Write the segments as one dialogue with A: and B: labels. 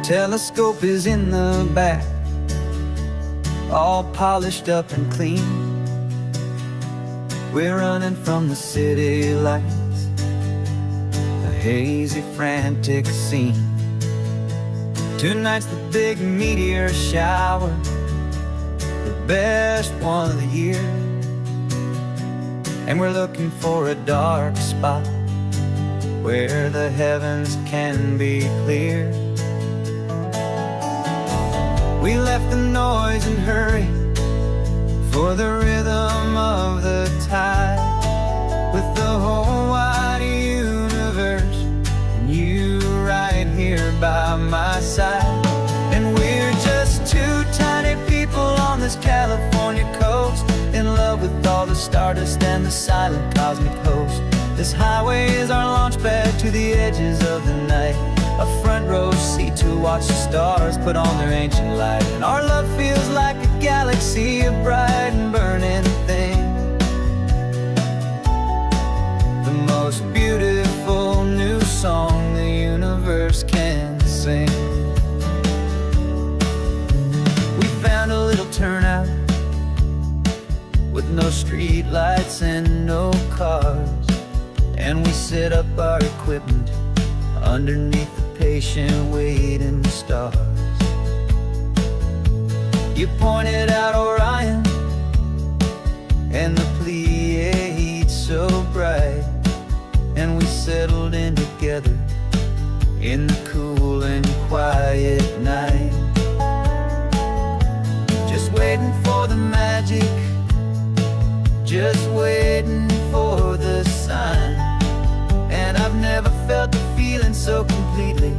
A: Telescope is in the back, all polished up and clean. We're running from the city lights, a hazy, frantic scene. Tonight's the big meteor shower, the best one of the year. And we're looking for a dark spot where the heavens can be clear. We left the noise and hurry for the rhythm of the tide, with the whole wide universe and you right here by my side. And we're just two tiny people on this California coast, in love with all the stardust and the silent cosmic host. This highway is our launch pad to the edges of the night, a front row seat to watch the stars put on their ancient light. And our love feels like a galaxy, a bright and burning thing, the most beautiful new song the universe can sing. We found a little turnout with no street lights and no cars, and we set up our equipment underneath the patient waiting stars. You pointed out Orion and the Pleiades so bright, and we settled in together in the cool and quiet night, just waiting for the magic, just waiting for the sign. And I've never felt the feeling so completely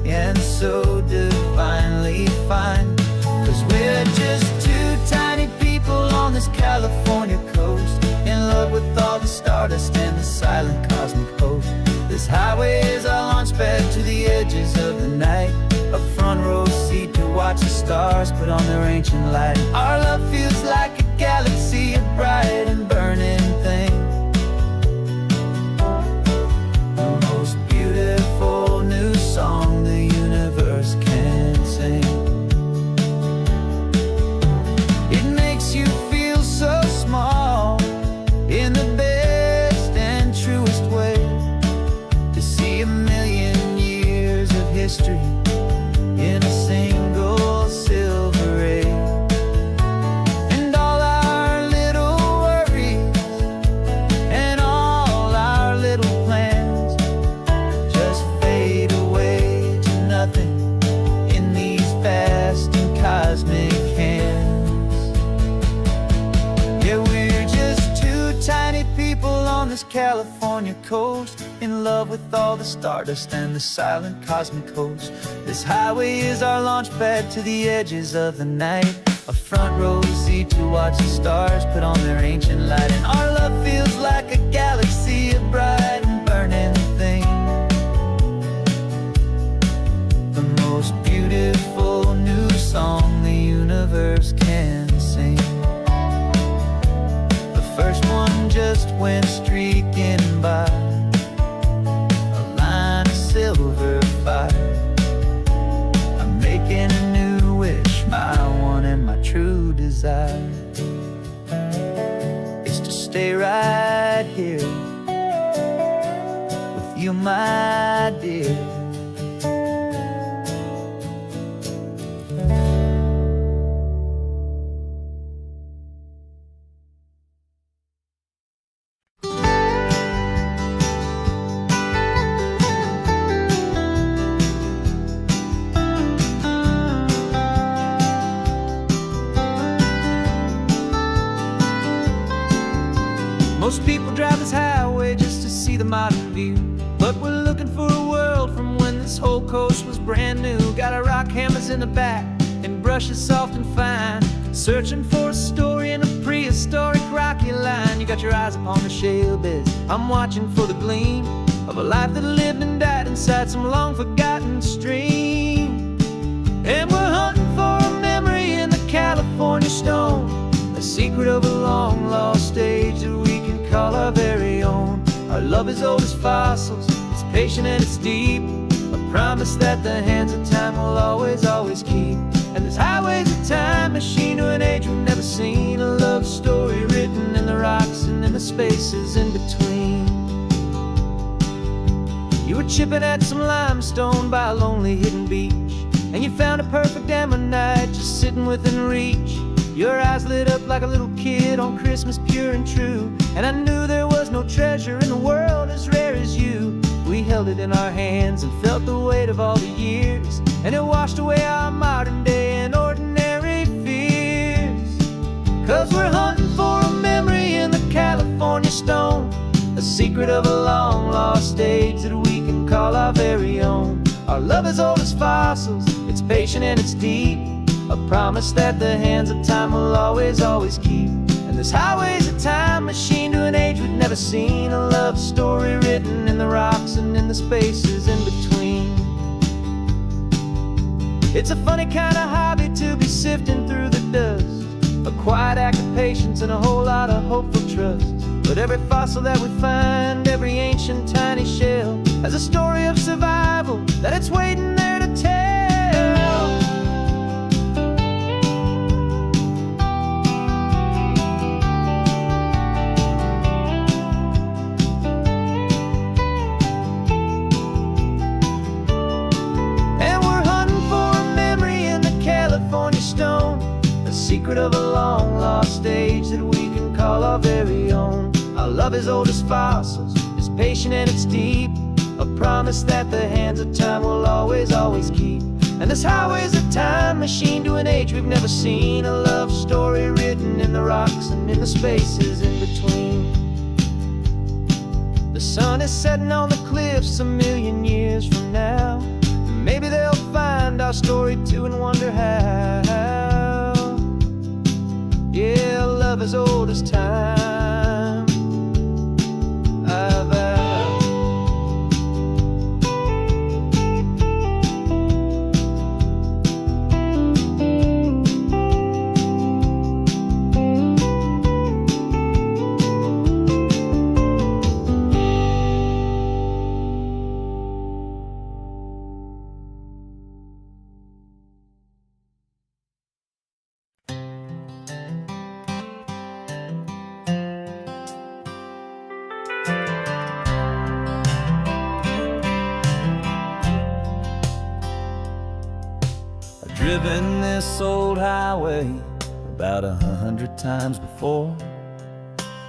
A: and so divinely fine, 'cause we're just two tiny people on this California coast, in love with all the stardust and the silent cosmic host. This highway is our launch pad to the edges of the night, a front row seat to watch the stars put on their ancient light. Our love feels like a galaxy, a bright and burning thing, the most beautiful new song the universe can sing. It makes you feel so small in the best and truest way, to see a million years of history in a single silver ray. And all our little worries and all our little plans just fade away to nothing in these vast and cosmic hands. Yeah, we're just two tiny people on this California coast, in love with all the stardust and the silent cosmic host. This highway is our launch pad to the edges of the night, a front row seat to watch the stars put on their ancient light. And our love feels like a galaxy, a bright and burning thing, the most beautiful new song the universe can sing. The first one just went streaking by, a line of silver fire. I'm making a new wish, my one and my true desire is to stay right here with you, my dear. Most people drive this highway just to see the modern view, but we're looking for a world from when this whole coast was brand new. Got our rock hammers in the back and brushes soft and fine, searching for a story in a prehistoric rocky line. You got your eyes upon the shale beds, I'm watching for the gleam of a life that lived and died inside some long forgotten stream. And we're hunting for a memory in the California stone, a secret of a long lost age that we can call our very own. Our love is old as fossils, it's patient and it's deep, a promise that the hands of time will always, always keep. And this highway's a time machine to an age we've never seen. A love story written in the rocks and in the spaces in between. You were chipping at some limestone by a lonely hidden beach, and you found a perfect ammonite just sitting within reach. Your eyes lit up like a little kid on Christmas, pure and true. And I knew there was no treasure in the world as rare as you. We held it in our hands and felt the weight of all the years, and it washed away our modern day and ordinary fears. 'Cause we're hunting for a memory in the California stone, a secret of a long lost age that we can call our very own. Our love is old as fossils, it's patient and it's deep, a promise that the hands of time will always, always keep. And this highway's a time machine to an age we've never seen. A love story written in the rocks and in the spaces in between. It's a funny kind of hobby to be sifting through the dust, a quiet act of patience and a whole lot of hopeful trust. But every fossil that we find, every ancient tiny shell, has a story of survival that it's waiting there to tell. Secret of a long lost age that we can call our very own. Our love is old as fossils, it's patient and it's deep, a promise that the hands of time will always, always keep. And this highway's a time machine to an age we've never seen. A love story written in the rocks and in the spaces in between. The sun is setting on the cliffs a million years from now. Maybe they'll find our story too and wonder how. Yeah, love as old as time, I vow. Driven this old highway about 100 times before,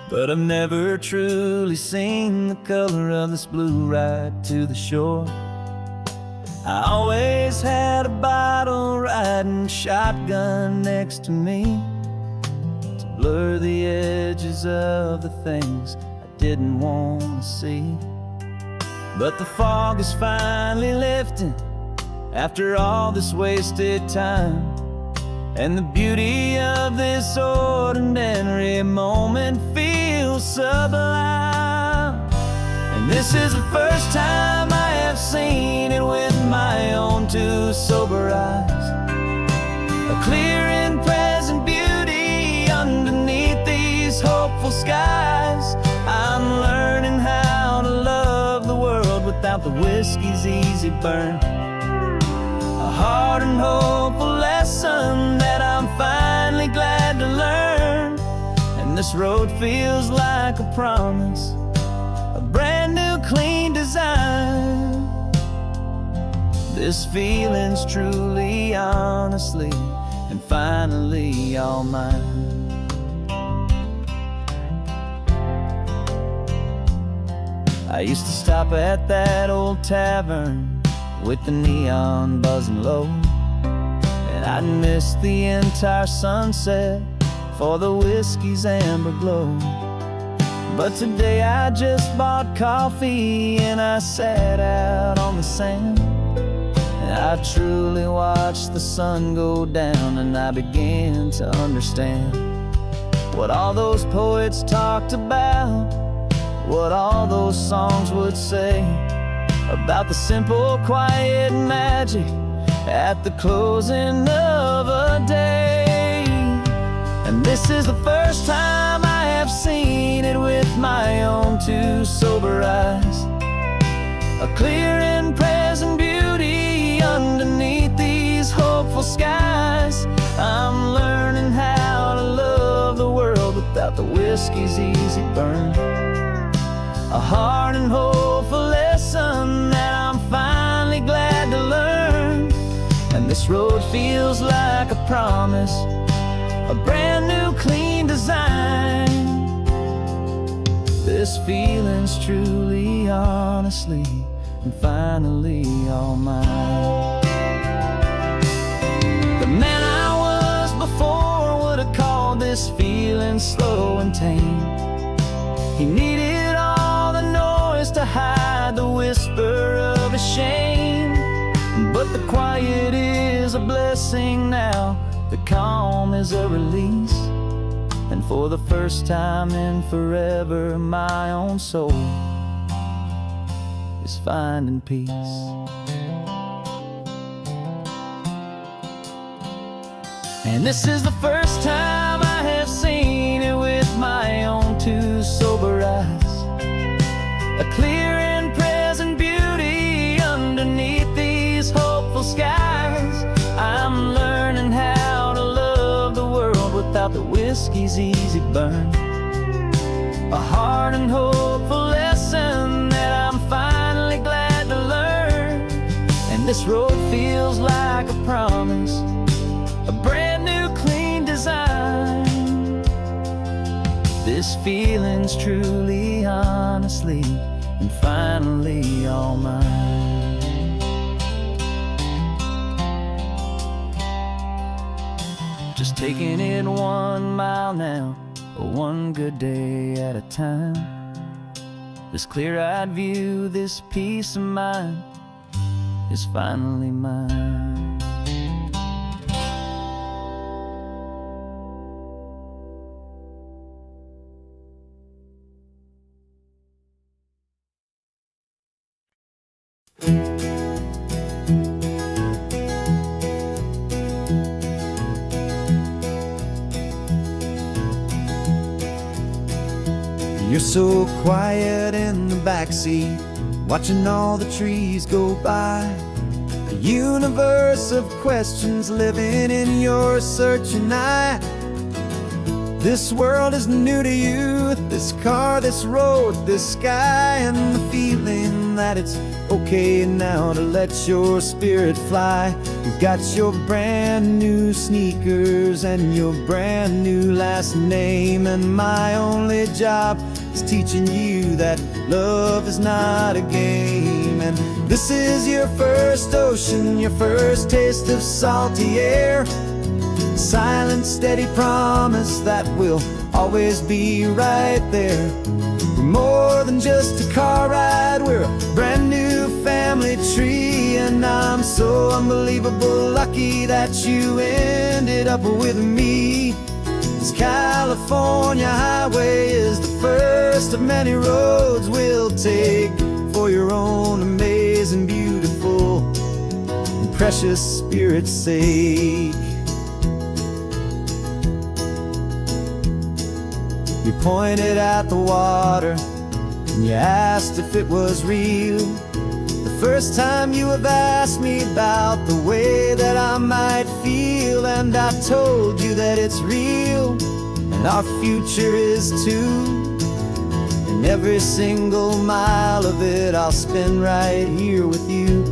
A: but I've never truly seen the color of this blue right to the shore. I always had a bottle riding shotgun next to me to blur the edges of the things I didn't want to see. But the fog is finally lifting after all this wasted time, and the beauty of this ordinary moment feels sublime. And this is the first time I have seen it with my own two sober eyes, a clear and present beauty underneath these hopeful skies. I'm learning how to love the world without the whiskey's easy burn, a hard and hopeful lesson that I'm finally glad to learn. And this road feels like a promise, a brand new clean design. This feeling's truly, honestly, and finally all mine. I used to stop at that old tavern with the neon buzzing low, and I'd miss the entire sunset for the whiskey's amber glow. But today I just bought coffee and I sat out on the sand, and I truly watched the sun go down, and I began to understand what all those poets talked about, what all those songs would say about the simple, quiet magic at the closing of a day. And this is the first time I have seen it with my own two sober eyes, a clear and present beauty whiskey's easy burn. A hard and hopeful lesson that I'm finally glad to learn. And this road feels like a promise, a brand new clean design. This feeling's truly, honestly, and finally all mine. The man I was before would have called this feeling slow and tame. He needed all the noise to hide the whisper of his shame. But the quiet is a blessing now, the calm is a release. And for the first time in forever, my own soul is finding peace. And this is the first time I have seen it with my own two sober eyes. A clear and present beauty underneath these hopeful skies. I'm learning how to love the world without the whiskey's easy burn. A hard and hopeful lesson that I'm finally glad to learn. And this road feels like a promise, a brand new clean design. This feeling's truly, honestly, and finally all mine. Just taking it 1 mile now, one good day at a time. This clear-eyed view, this peace of mind is finally mine.
B: You're so quiet in the backseat, watching all the trees go by. A universe of questions living in your searching eye. This world is new to you, this car, this road, this sky, and the feeling that it's okay now to let your spirit fly. You've got your brand new sneakers and your brand new last name, and my only job is teaching you that love is not a game. And this is your first ocean, your first taste of salty air. Silent, steady promise that we'll always be right there. We're more than just a car ride, we're a brand new family tree. And I'm so unbelievable lucky that you ended up with me. This California highway is the first of many roads we'll take for your own amazing, beautiful, and precious spirit's sake. You pointed at the water and you asked if it was real. The first time you have asked me about the way that I might feel, and I told you that it's real and our future is too. And every single mile of it I'll spend right here with you.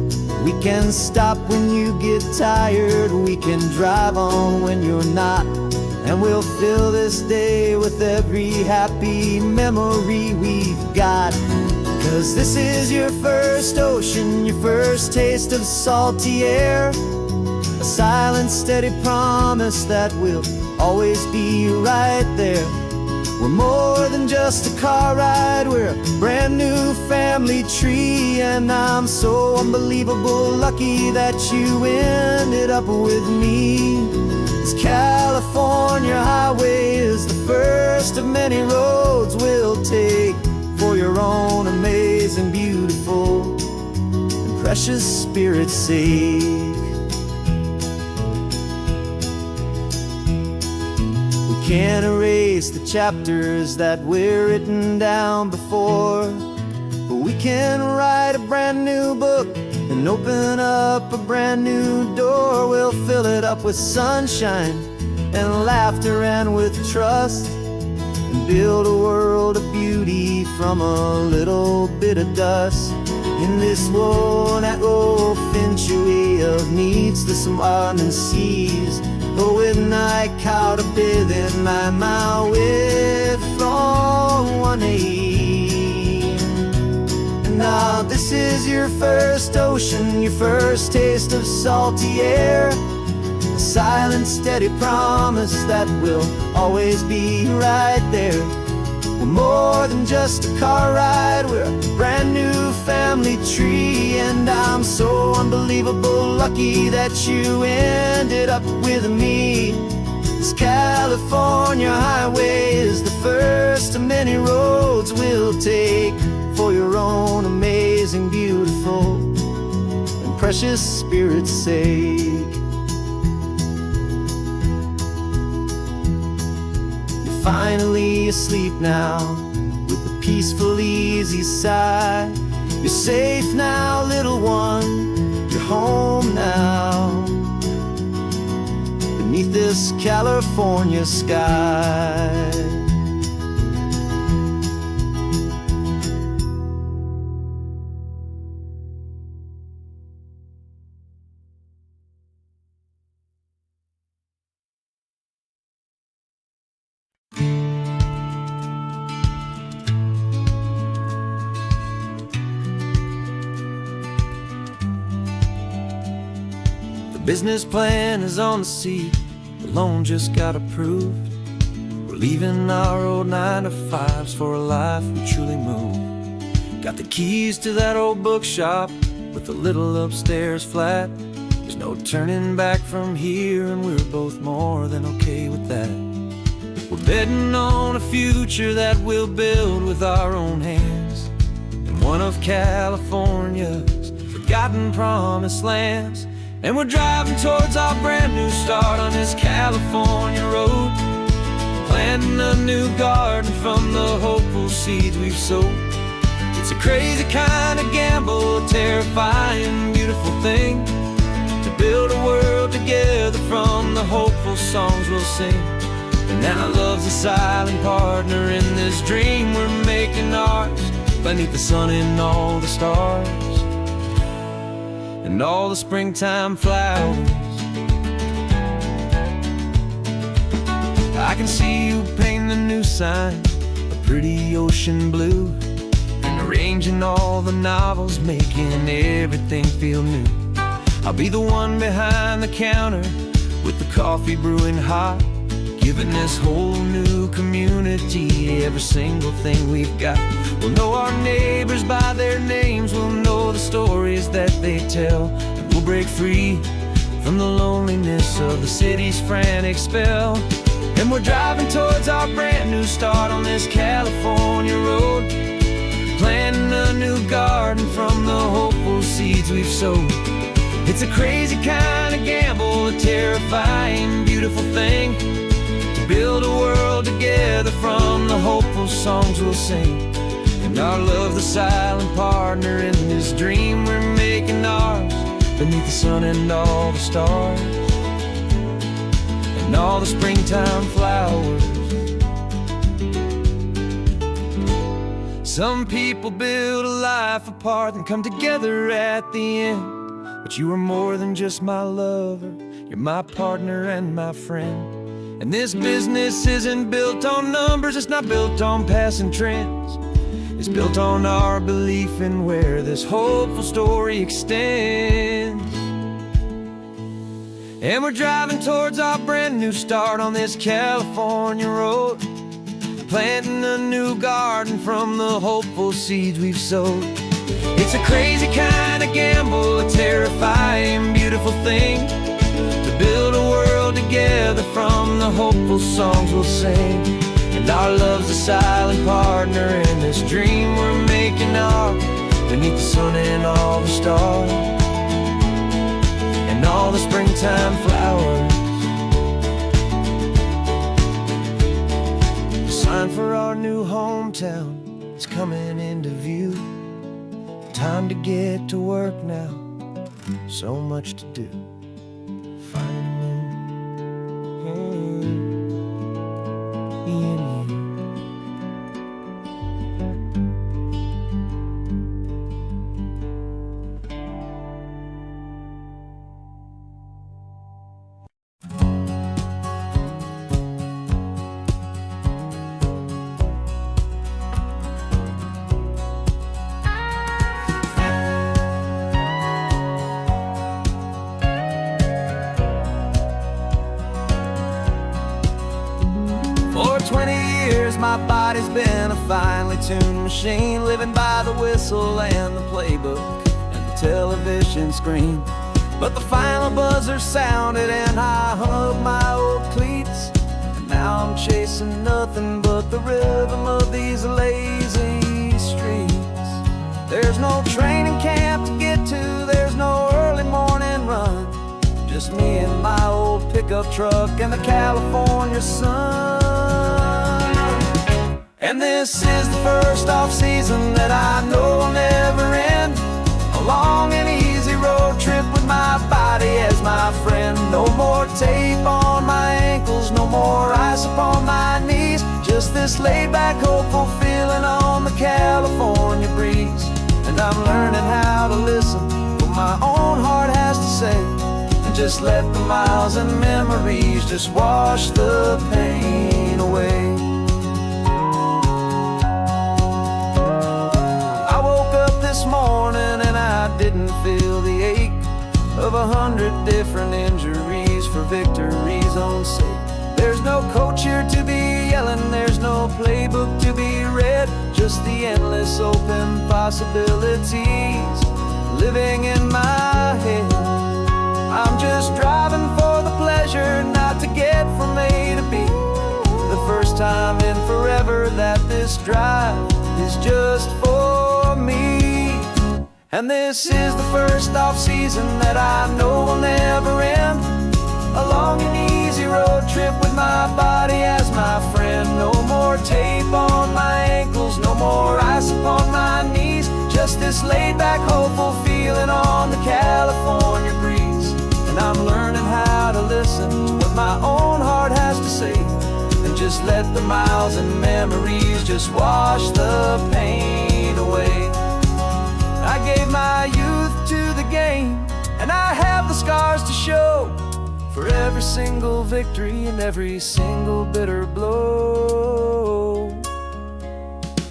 B: We can stop when you get tired, we can drive on when you're not, and we'll fill this day with every happy memory we've got. 'Cause this is your first ocean, your first taste of salty air. A silent, steady promise that we'll always be right there. We're more than just a car ride, we're a brand new family tree. And I'm so unbelievable lucky that you ended up with me. This California highway is the first of many roads we'll take for your own amazing, beautiful, and precious spirit's sake. We can't erase the chapters that we're written down before, but we can write a brand new book and open up a brand new door. We'll fill it up with sunshine and laughter and with trust, and build a world of beauty from a little bit of dust. In this world that way of needs to some winding seas. Go with night caught a bit in my way from 180. And now this is your first ocean, your first taste of salty air. A silent, steady promise that we'll always be right there. We're more than just a car ride, we're a brand new family tree. And I'm so unbelievable lucky that you ended up with me. This California highway is the first of many roads we'll take for your own amazing, beautiful, and precious spirit's sake. Finally asleep now, with a peaceful, easy sigh. You're safe now, little one, you're home now, beneath this California sky. Business plan is on the seat, the loan just got approved. We're leaving our old 9 to 5s for a life we truly move. Got the keys to that old bookshop with a little upstairs flat. There's no turning back from here, and we're both more than okay with that. We're betting on a future that we'll build with our own hands, in one of California's forgotten promised lands. And we're driving towards our brand new start on this California road, planting a new garden from the hopeful seeds we've sowed. It's a crazy kind of gamble, a terrifying, beautiful thing, to build a world together from the hopeful songs we'll sing. And now love's a silent partner in this dream we're making ours, beneath the sun and all the stars and all the springtime flowers. I can see you painting the new sign a pretty ocean blue, and arranging all the novels, making everything feel new. I'll be the one behind the counter with the coffee brewing hot, giving this whole new community every single thing we've got. We'll know our neighbors by their names, we'll know the stories that they tell, and we'll break free from the loneliness of the city's frantic spell. And we're driving towards our brand new start on this California road, planting a new garden from the hopeful seeds we've sowed. It's a crazy kind of gamble, a terrifying, beautiful thing, to build a world together from the hopeful songs we'll sing. And our love, the silent partner in this dream we're making ours, beneath the sun and all the stars and all the springtime flowers. Some people build a life apart and come together at the end, but you are more than just my lover, you're my partner and my friend. And this business isn't built on numbers, it's not built on passing trends. It's built on our belief in where this hopeful story extends. And we're driving towards our brand new start on this California road, planting a new garden from the hopeful seeds we've sowed. It's a crazy kind of gamble, a terrifying, beautiful thing, to build a world together from the hopeful songs we'll sing. And our love's a silent partner in this dream we're making ours, beneath the sun and all the stars and all the springtime flowers. The sign for our new hometown is coming into view. Time to get to work now, so much to do. Finding in you. 20 years my body's been a finely tuned machine, living by the whistle and the playbook and the television screen. But the final buzzer sounded and I hung up my old cleats, and now I'm chasing nothing but the rhythm of these lazy streets. There's no training camp to get to, there's no early morning run, just me and my old pickup truck and the California sun. And this is the first off-season that I know will never end, a long and easy road trip with my body as my friend. No more tape on my ankles, no more ice upon my knees, just this laid-back, hopeful feeling on the California breeze. And I'm learning how to listen to what my own heart has to say, and just let the miles and memories just wash the pain away. I woke up this morning and I didn't feel the ache of 100 different injuries for victory's own sake. There's no coach here to be yelling, there's no playbook to be read, just the endless open possibilities living in my head. I'm just driving for the pleasure, not to get from A to B. The first time in forever that this drive is just for me. And this is the first off-season that I know will never end, a long and easy road trip with my body as my friend. No more tape on my ankles, no more ice upon my knees, just this laid-back, hopeful feeling on the California breeze. And I'm learning how to listen to what my own heart has to say, and just let the miles and memories just wash the pain away. I gave my youth to the game, and I have the scars to show for every single victory and every single bitter blow.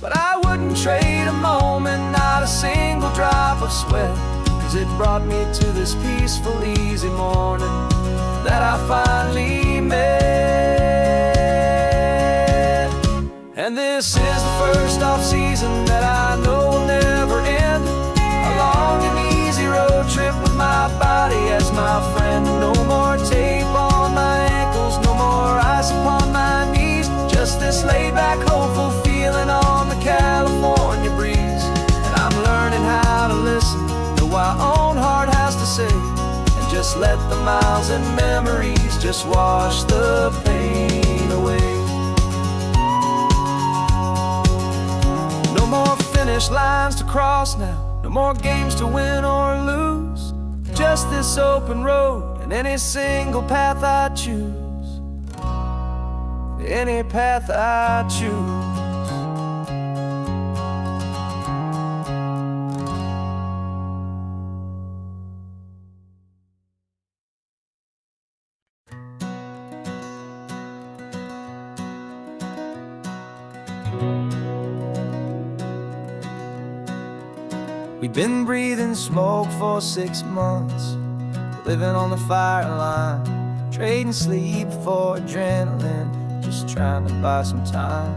B: But I wouldn't trade a moment, not a single drop of sweat, 'cause it brought me to this peaceful, easy morning that I finally met. And this is the first off-season that I know will never end, a long and easy road trip with my body as my friend. No more tape on my ankles, no more ice upon my knees, just this laid-back, hopeful feeling on the California breeze. And I'm learning how to listen to what my own heart has to say, and just let the miles and memories just wash the pain away. No more finish lines to cross now, no more games to win or lose, just this open road and any single path I choose, any path I choose. We've been breathing smoke for 6 months, living on the fire line, trading sleep for adrenaline, just trying to buy some time.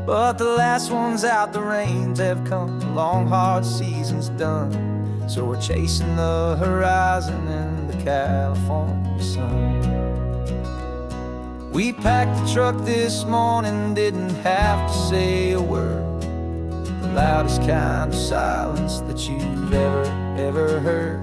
B: But the last one's out, the rains have come, the long hard season's done, so we're chasing the horizon in the California sun. We packed the truck this morning, didn't have to say a word, the loudest kind of silence that you've ever heard.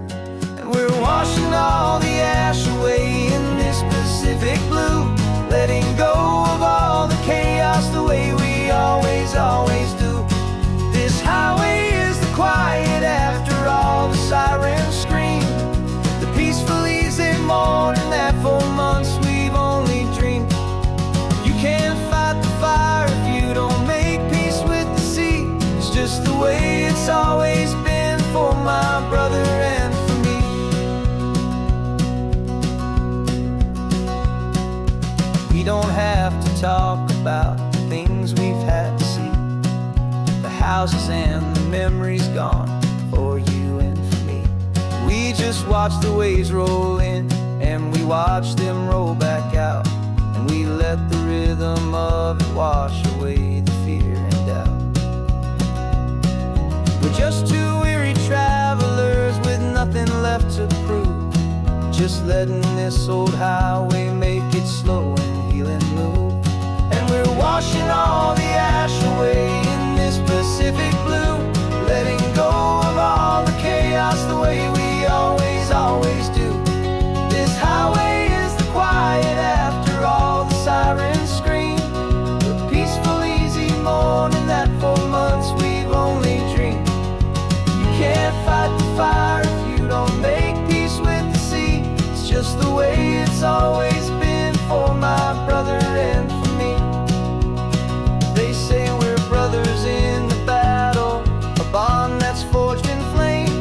B: And we're washing all the ash away in this Pacific blue, letting go of all the chaos the way we always do. This highway is the quiet after all the sirens scream, the peaceful easy morning that for months we've only dreamed. You can't fight the fire if you don't make peace with the sea. It's just the way it's always been for my brother and for me. We don't have to talk about the things we've had to see, the houses and the memories gone for you and for me. We just watch the waves roll in, and we watch them roll back out, and we let the rhythm of it
A: wash away the fear and doubt. We're just two weary travelers with nothing left to prove, just letting this old highway make it slow and healing move. And we're washing all the ash away in this Pacific blue, letting go of all the chaos the way we always, always do. This highway is the quiet after all the sirens scream, the peaceful, easy morning that for months we've only dreamed. You can't fight the fire if you don't make peace with the sea. It's just the way it's always been for my brother and for me. They say we're brothers in the battle, a bond that's forged in flame.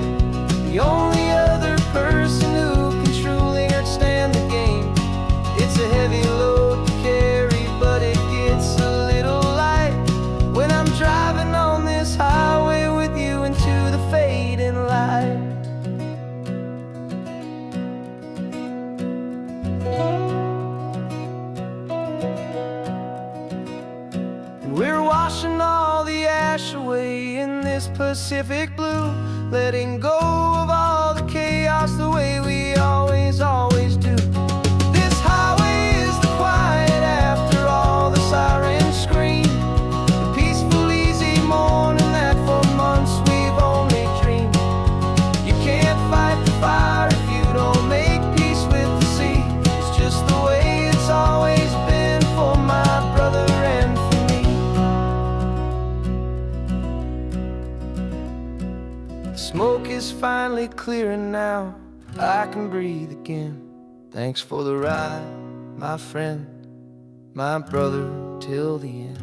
A: The only other person who can truly understand the game. It's a heavy load to carry, but it gets a little light when I'm driving on this highway with you into the fading light. And we're washing all the ash away in this Pacific blue, letting go of all the chaos the way we always, always do. This highway is the quiet after all the sirens scream, the peaceful, easy morning that for months we've only dreamed. You can't fight the fire if you don't make peace with the sea. It's just the way it's always been for my brother and for me. The smoke is finally clearing now, I can breathe again. Thanks for the ride, my friend, my brother, till the end.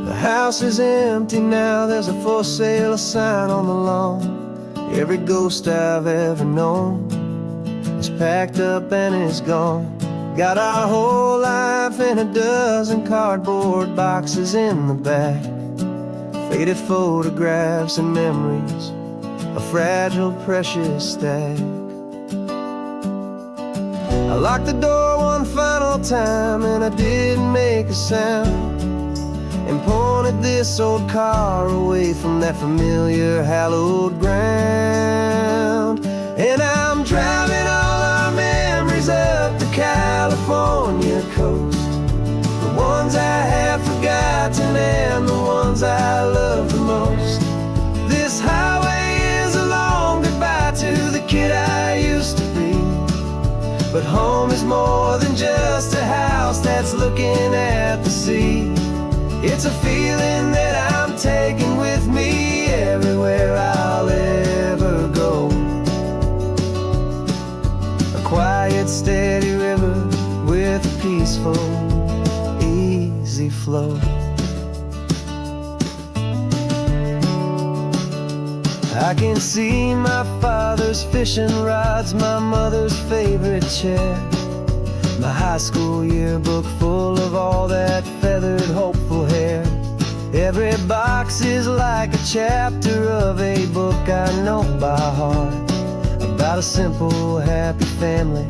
A: The house is empty now, there's a for sale sign on the lawn. Every ghost I've ever known is packed up and is gone. Got our whole life in a dozen cardboard boxes in the back, faded photographs and memories, a fragile, precious stack. I locked the door one final time and I didn't make a sound, and pointed this old car away from that familiar hallowed ground. And I'm driving all our memories up the California coast, the ones I have forgotten and the ones I love the most. This highway is a long goodbye to the kid I used to be, but home is more than just a house that's looking at the sea. It's a feeling that I'm taking with me everywhere I'll ever go. A quiet, steady river with a peaceful, easy flow. I can see my father's fishing rods, my mother's favorite chair, my high school yearbook full of all that feathered, hopeful hair. Every box is like a chapter of a book I know by heart, about a simple, happy family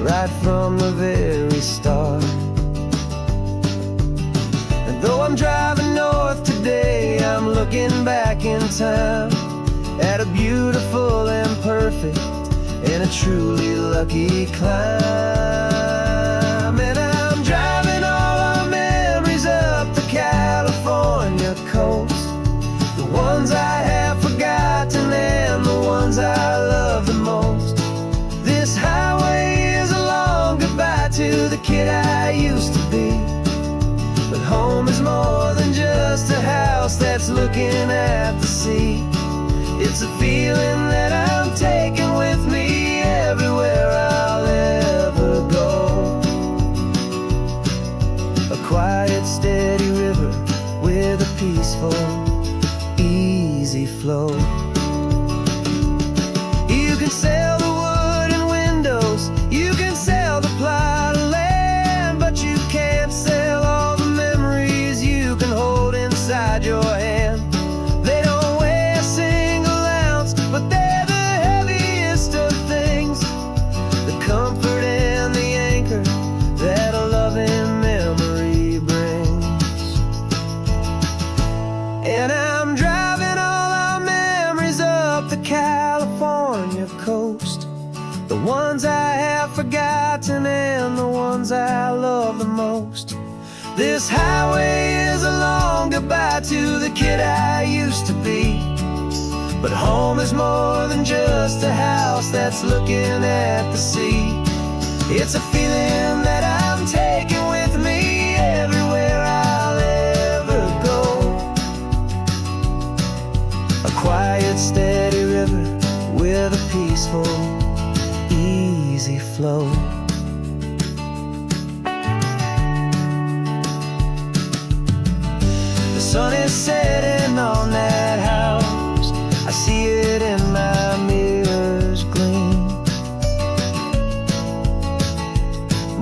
A: right from the very start. And though I'm driving north today, I'm looking back in time at a beautiful and perfect and a truly lucky climb. And I'm driving all our memories up the California coast, the ones I have forgotten and the ones I love the most. This highway is a long goodbye to the kid I used to be, but home is more than just a house that's looking at the sea. It's a feeling that I'm taking with me everywhere I'll ever go. A quiet, steady river with a peaceful, easy flow. You can sell the wood and windows, you can sell the plot of land, but you
B: the ones I have forgotten and the ones I love the most. This highway is a long goodbye to the kid I used to be. But home is more than just a house that's looking at the sea. It's a feeling that I'm taking with me everywhere I'll ever go. A quiet, steady river with a peaceful, easy flow. The sun is setting on that house. I see it in my mirror's gleam.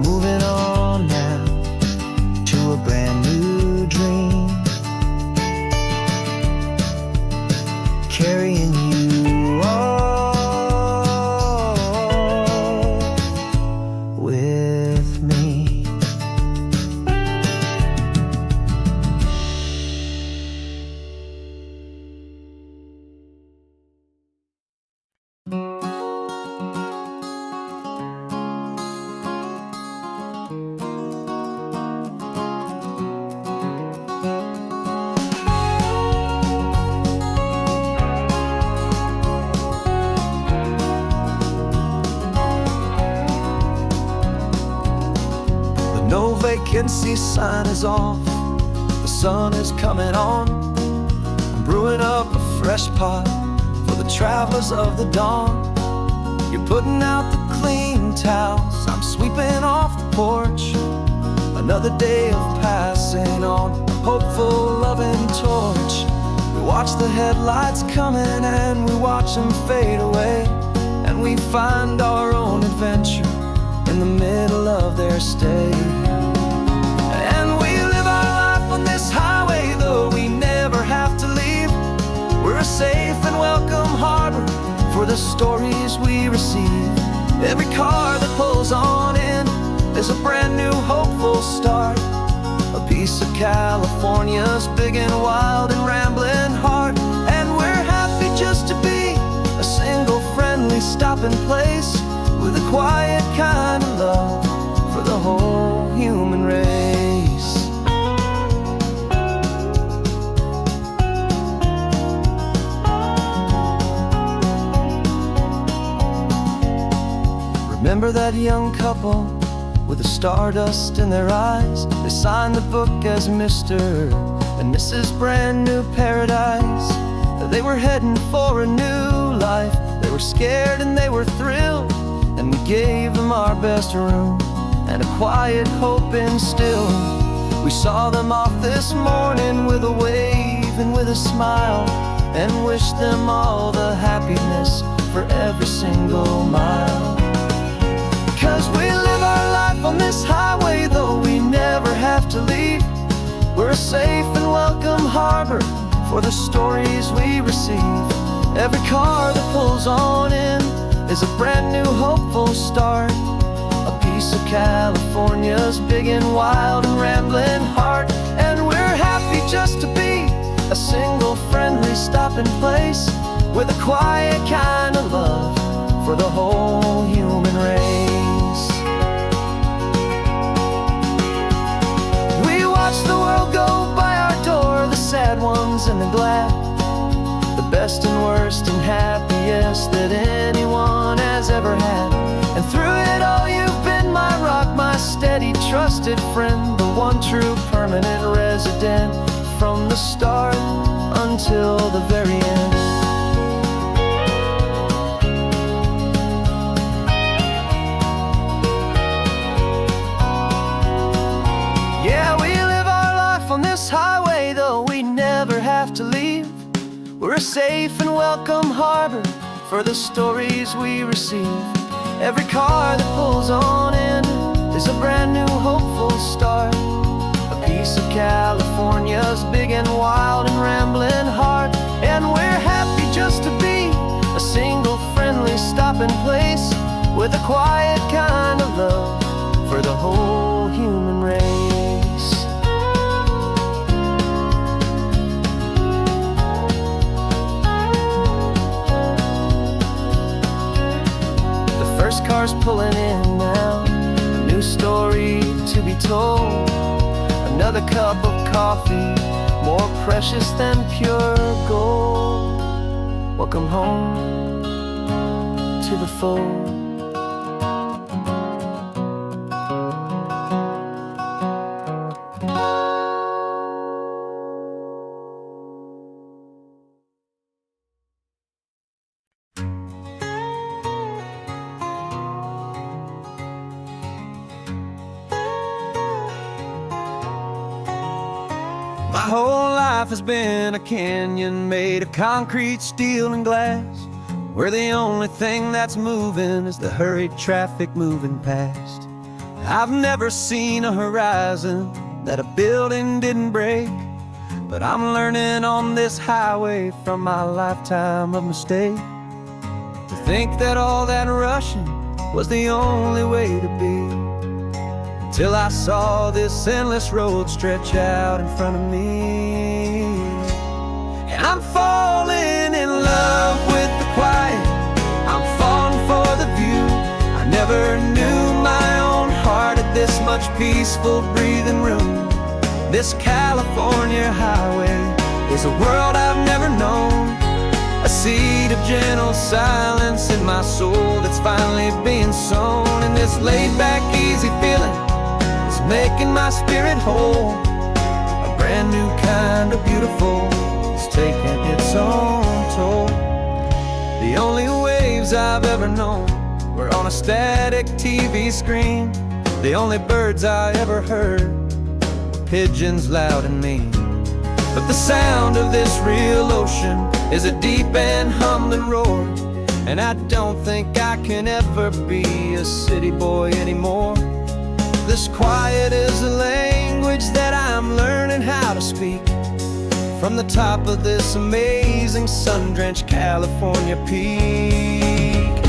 B: Moving on now to a brand new dream. Carrying you all with me. No vacancy sign is off, the sun is coming on. I'm brewing up a fresh pot for the travelers of the dawn. You're putting out the clean towels, I'm sweeping off the porch. Another day of passing on, a hopeful, loving torch. We watch the headlights coming and we watch them fade away. And we find our own adventure in the middle of their stay. And we live our life on this highway, though we never have to leave. We're a safe and welcome harbor for the stories we receive. Every car that pulls on in is a brand new hopeful start. A piece of California's big and wild and rambling heart. And we're happy just to be a single friendly stopping place with a quiet kind of love for the whole human race. Remember that young couple with the stardust in their eyes? They signed the book as Mr. and Mrs. Brand New Paradise. They were heading for a new life. They were scared and they were thrilled, and we gave them our best room and a quiet hope instilled. We saw them off this morning with a wave and with a smile, and wished them all the happiness for every single mile. 'Cause we live our life on this highway, though we never have to leave. We're a safe and welcome harbor for the stories we receive. Every car that pulls on in is a brand new hopeful start. A piece of California's big and wild and rambling heart. And we're happy just to be a single friendly stopping place with a quiet kind of love for the whole human race. We watch the world go by our door, the sad ones and the glad, the best and worst and happiest that anyone has ever had. And through it all you've been my rock, my steady, trusted friend, the one true permanent resident from the start until the very end. Yeah, we live our life on this highway, though we never have to leave. We're a safe and welcome harbor for the stories we receive. Every car that pulls on in is a brand new hopeful start. A piece of California's big and wild and rambling heart. And we're happy just to be a single friendly stopping place with a quiet kind of love for the whole human race.
C: first car's pulling in now, a new story to be told. Another cup of coffee, more precious than pure gold. Welcome home to the fold.
B: My whole life has been a canyon made of concrete, steel, and glass, where the only thing that's moving is the hurried traffic moving past. I've never seen a horizon that a building didn't break, but I'm learning on this highway from my lifetime of mistakes to think that all that rushing was the only way to be. Till I saw this endless road stretch out in front of me. And I'm falling in love with the quiet, I'm falling for the view. I never knew my own heart had this much peaceful breathing room. This California highway is a world I've never known, a seed of gentle silence in my soul that's finally being sown. And this laid-back, easy feeling making my spirit whole. A brand new kind of beautiful is taking its own toll. The only waves I've ever known were on a static TV screen. The only birds I ever heard were pigeons loud and mean. But the sound of this real ocean is a deep and humbling roar, and I don't think I can ever be a city boy anymore. This quiet is a language that I'm learning how to speak from the top of this amazing sun-drenched California peak.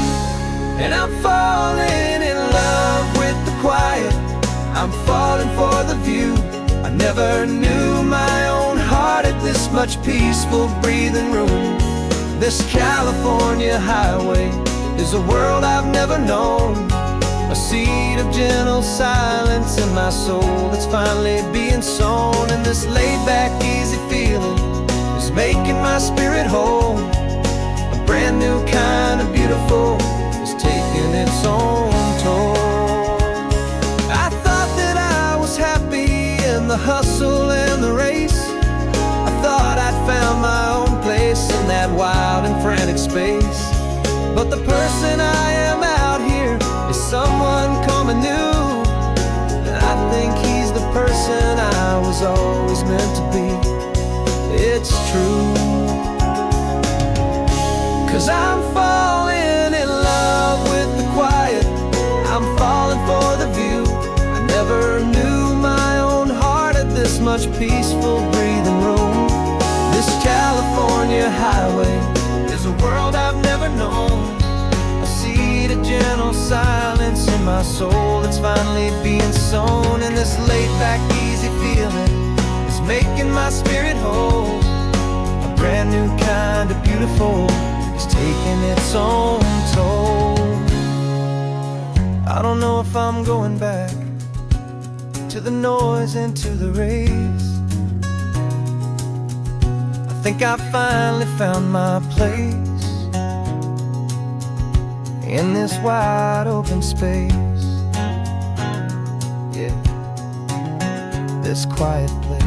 B: And I'm falling in love with the quiet, I'm falling for the view. I never knew my own heart had this much peaceful breathing room. This California highway is a world I've never known, a seed of gentle silence in my soul that's finally being sown. And this laid-back, easy feeling is making my spirit whole. A brand new kind of beautiful is taking its own toll. I thought that I was happy in the hustle and the race. I thought I'd found my own place in that wild and frantic space. But the person I am out here is someone coming new, and I think he's the person I was always meant to be. It's true, 'cause I'm falling in love with the quiet, I'm falling for the view. I never knew my own heart had this much peaceful breathing room. This California highway is a world I've never known, a seed of gentle silence in my soul that's finally being sown. And this laid-back, easy feeling is making my spirit whole. A brand new kind of beautiful is taking its own toll. I don't know if I'm going back to the noise and to the race. I think I finally found my place in this wide open space. Yeah, this quiet place.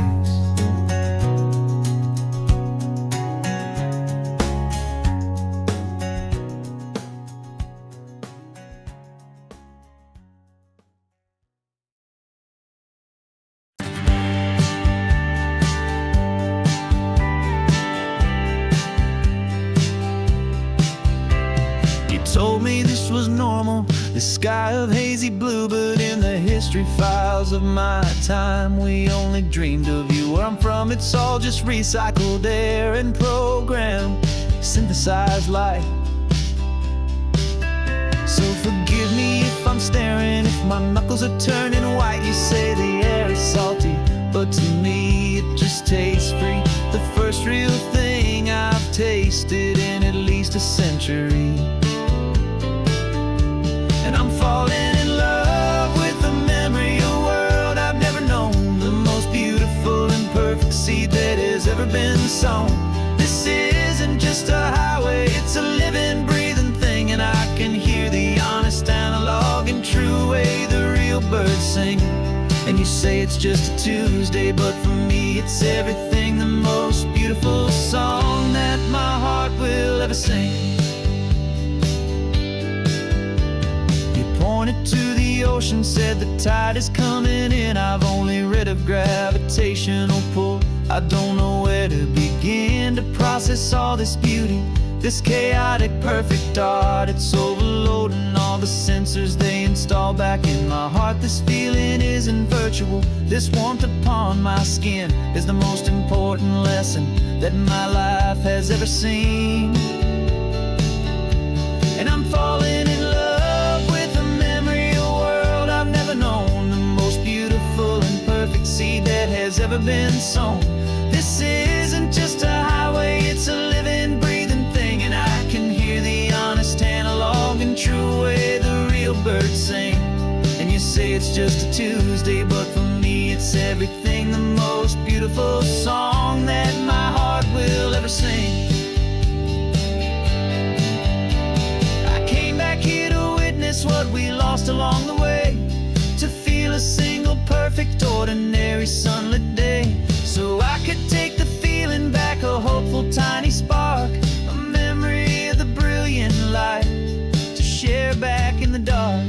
B: Told me this was normal, this sky of hazy blue, but in the history files of my time, we only dreamed of you. Where I'm from, it's all just recycled air and programmed, synthesized light. So forgive me if I'm staring, if my knuckles are turning white. You say the air is salty, but to me it just tastes free. The first real thing I've tasted in at least a century.
A: falling in love with the memory of a world I've never known, the most beautiful and perfect seed that has ever been sown. This isn't just a highway, it's a living, breathing thing, and I can hear the honest analog and true way the real birds sing. And you say it's just a Tuesday, but for me it's everything, the most beautiful song that my heart will ever sing. You pointed to the ocean, said the tide is coming in. I've only read of gravitational pull. I don't know where to begin to process all this beauty, this chaotic perfect art. It's overloading all the sensors they install back in my heart. This feeling isn't virtual, this warmth upon my skin is the most important lesson that my life has ever seen. And I'm falling in love with a memory of a world I've never known, the most beautiful and perfect seed that has ever been sown. This isn't just a highway, it's a living, breathing thing, and I can hear the honest analog and true way the real birds sing. And you say it's just a Tuesday, but for me it's everything, the most beautiful song that my heart will ever sing. I came back here to witness what we lost along the way, to feel a single perfect ordinary sunlit day, so I could take the feeling back, a hopeful tiny spark, a memory of the brilliant light to share back in the dark.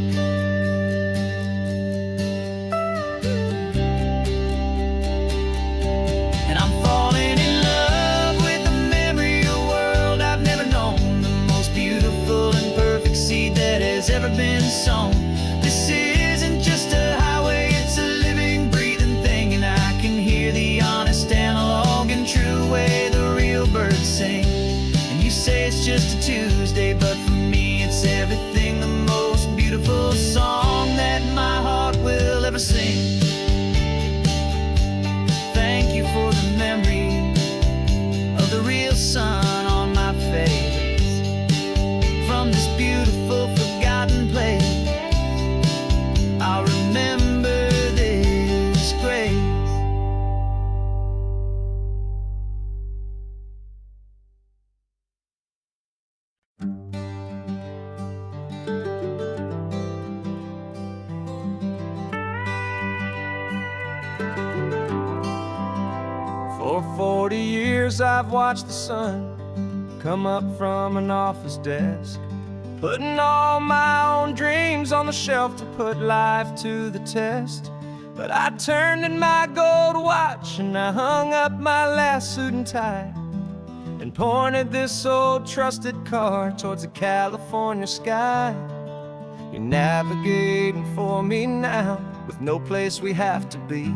A: And I'm falling in love with the memory of a world I've never known, the most beautiful and perfect seed that has ever been sown. This isn't just a highway, it's a living, breathing thing, and I can hear the honest analog and true way the real birds sing. And you say it's just a Tuesday, but for me it's everything, the most beautiful song that my heart will ever sing. Thank you for the memory of the real sun on my face, from this beautiful forgotten place I'll remember this grace. For 40 years I've watched the sun come up from an office desk, putting all my own dreams on the shelf to put life to the test. But I turned in my gold watch and I hung up my last suit and tie, and pointed this old trusted car towards the California sky. You're navigating for me now, with no place we have to be,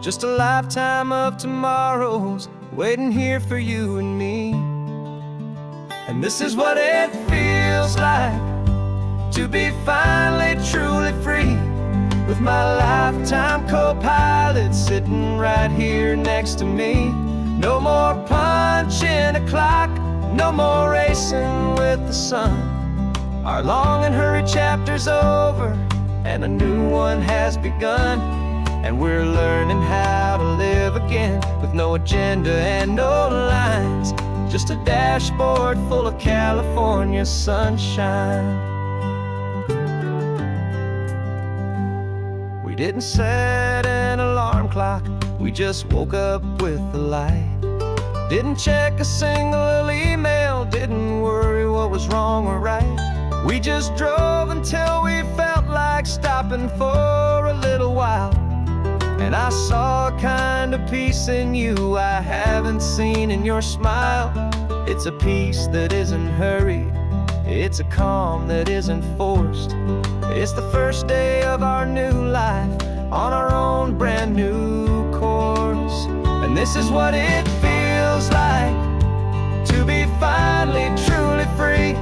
A: just a lifetime of tomorrows waiting here for you and me. And this is what it feels like to be finally truly free, with my lifetime co-pilot sitting right here next to me. No more punching a clock, no more racing with the sun. Our long and hurried chapter's over and a new one has begun, and we're learning how to live again with no agenda and no lines, just a dashboard full of California sunshine. We didn't set an alarm clock, we just woke up with the light. Didn't check a single email, didn't worry what was wrong or right. We just drove until we felt like stopping for a little while. And I saw a kind of peace in you I haven't seen in your smile. It's a peace that isn't hurried, it's a calm that isn't forced. It's the first day of our new life on our own brand new course. And this is what it feels like to be finally truly free,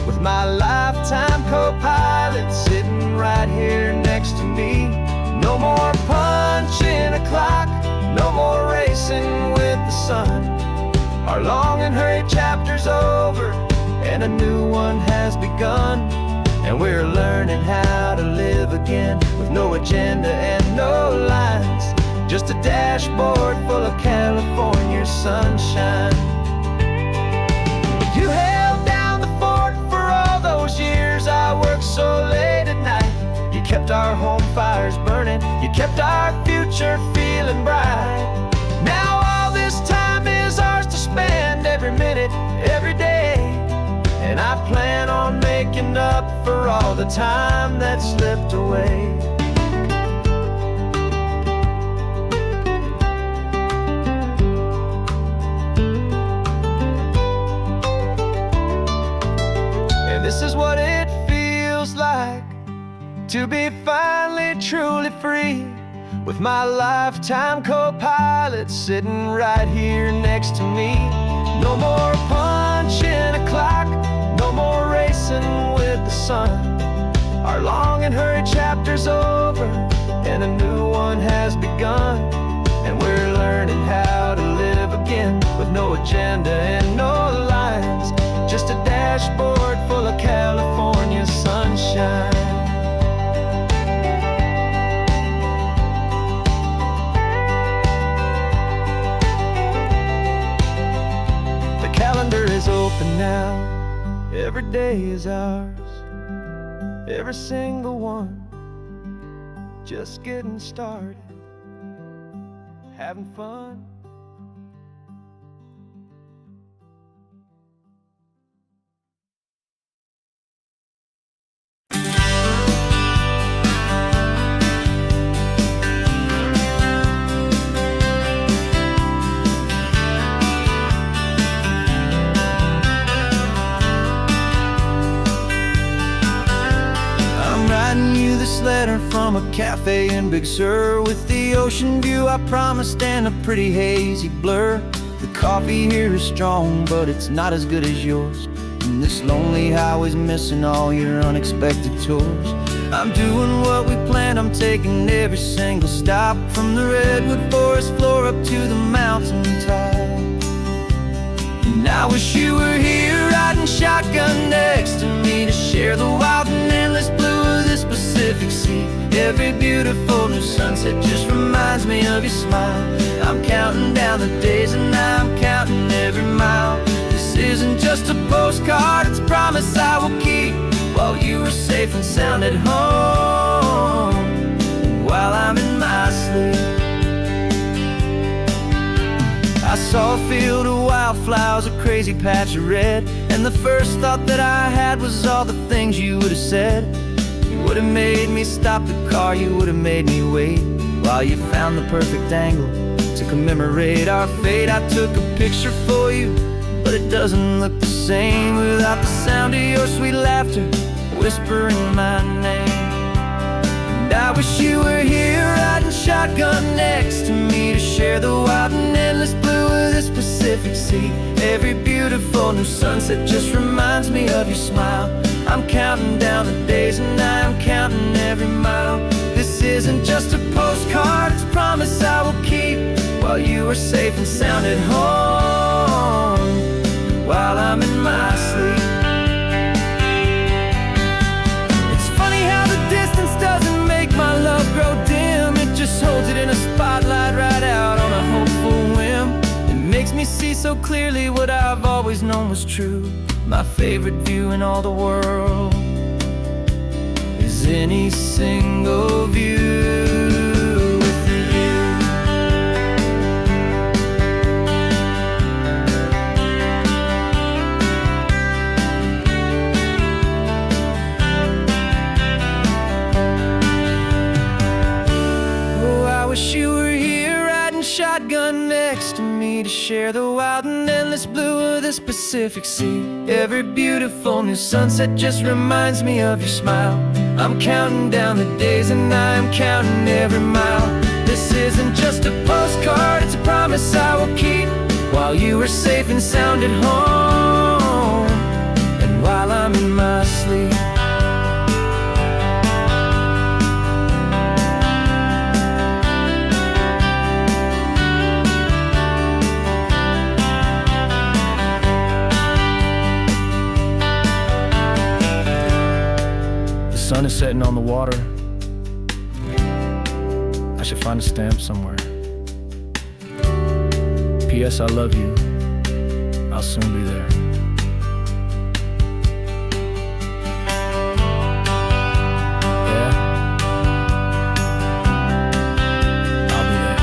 A: with my lifetime co-pilot sitting right here next to me. No more punching a clock, no more racing with the sun. Our long and hurried chapter's over and a new one has begun, and we're learning how
C: again, with no agenda and no lines, just a dashboard full of California sunshine. You held down the fort for all those years I worked so late at night. You kept our home fires burning, you kept our future feeling bright. Now all this time is ours to spend, every minute, every day. And I plan on making up for all the time that slipped away. And this is what it feels like to be finally truly free, with my lifetime co-pilot sitting right here next to me. No more punching a clock, no more racing with the sun. Our long and hurried chapter's over, and a new one has begun. And we're learning how to live again, with no agenda and no lines, just a dashboard full of California sunshine. The calendar is open now, every day is ours, every single one, just getting started, having fun.
B: This letter from a cafe in Big Sur, with the ocean view I promised and a pretty hazy blur. The coffee here is strong, but it's not as good as yours, and this lonely highway's missing all your unexpected tours. I'm doing what we planned, I'm taking every single stop, from the redwood forest floor up to the mountain top. And I wish you were here riding shotgun next to me, to share the wild and endless blue of this Pacific Sea. Every beautiful new sunset just reminds me of your smile. I'm counting down the days and I'm counting every mile. This isn't just a postcard, it's a promise I will keep, while you are safe and sound at home, while I'm in my sleep. I saw a field of wildflowers, a crazy patch of red, and the first thought that I had was all the things you would have said. You would have made me stop the car, you would have made me wait, while you found the perfect angle to commemorate our fate. I took a picture for you, but it doesn't look the same without the sound of your sweet laughter whispering my name. And I wish you were here riding shotgun next to me, to share the wild and endless blue of this Pacific Sea. Every beautiful new sunset just reminds me of your smile. I'm counting down the days and I'm counting every mile. This isn't just a postcard, it's a promise I will keep, while you are safe and sound at home, while I'm in my sleep. It's funny how the distance doesn't make my love grow dim, it just holds it in a spotlight right out on a hopeful whim. It makes me see so clearly what I've always known was true. My favorite view in all the world is any single view with you. Oh, I wish you were here riding shotgun next to me, to share the wild and endless blue of this Pacific Sea. Every beautiful new sunset just reminds me of your smile. I'm counting down the days and I'm counting every mile. This isn't just a postcard, it's a promise I will keep, while you are safe and sound at home, and while I'm in my sleep. The sun is setting on the water,
D: should find a stamp somewhere. P.S. I love you. I'll soon be there. Yeah? I'll be there.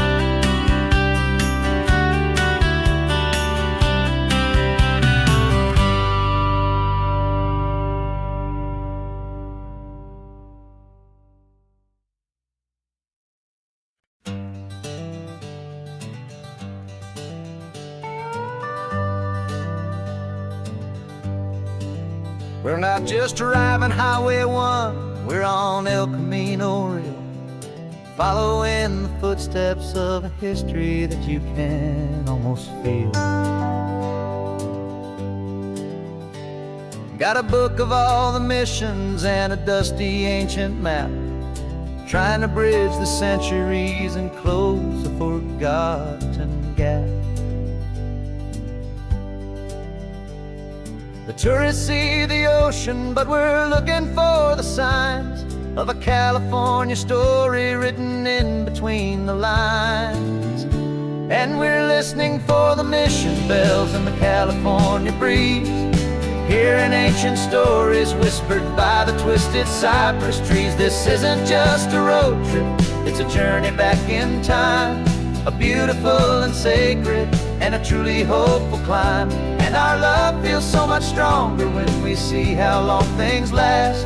B: We're not just driving Highway 1, we're on El Camino Real, following the footsteps of a history that you can almost feel. Got a book of all the missions and a dusty ancient map, trying to bridge the centuries and close a forgotten gap. The tourists see the ocean, but we're looking for the signs of a California story written in between the lines. And we're listening for the mission bells in the California breeze, hearing ancient stories whispered by the twisted cypress trees. This isn't just a road trip, it's a journey back in time, a beautiful and sacred and a truly hopeful climb. And our love feels so much stronger when we see how long things last,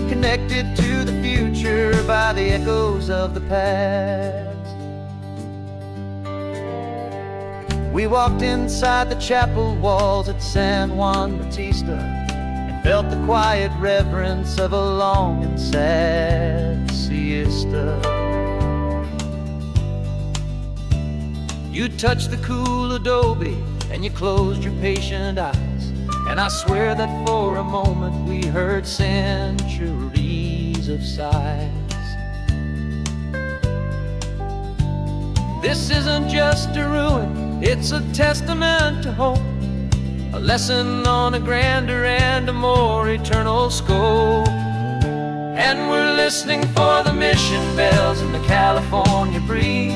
B: connected to the future by the echoes of the past. We walked inside the chapel walls at San Juan Bautista and felt the quiet reverence of a long and sad siesta. You touched the cool adobe and you closed your patient eyes, and I swear that for a moment we heard centuries of sighs. This isn't just a ruin, it's a testament to hope, a lesson on a grander and a more eternal scope. And we're listening for the mission bells in the California breeze,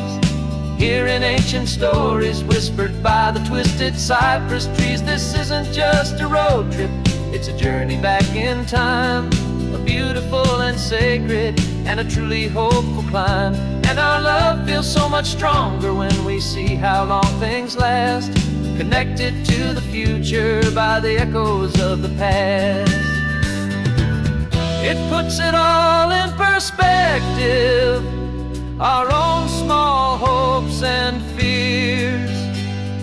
B: hearing ancient stories whispered by the twisted cypress trees. This isn't just a road trip, it's a journey back in time, a beautiful and sacred and a truly hopeful climb. And our love feels so much stronger when we see how long things last, connected to the future by the echoes of the past. It puts it all in perspective, our own small hopes and fears,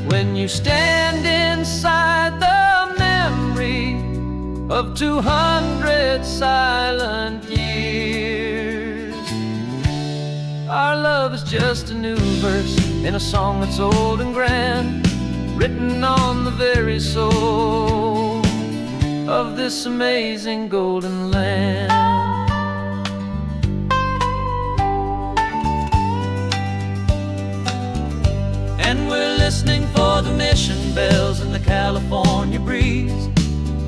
B: when you stand inside the memory of 200 silent years. Our love is just a new verse in a song that's old and grand, written on the very soul of this amazing golden land. And we're listening for the mission bells in the California breeze,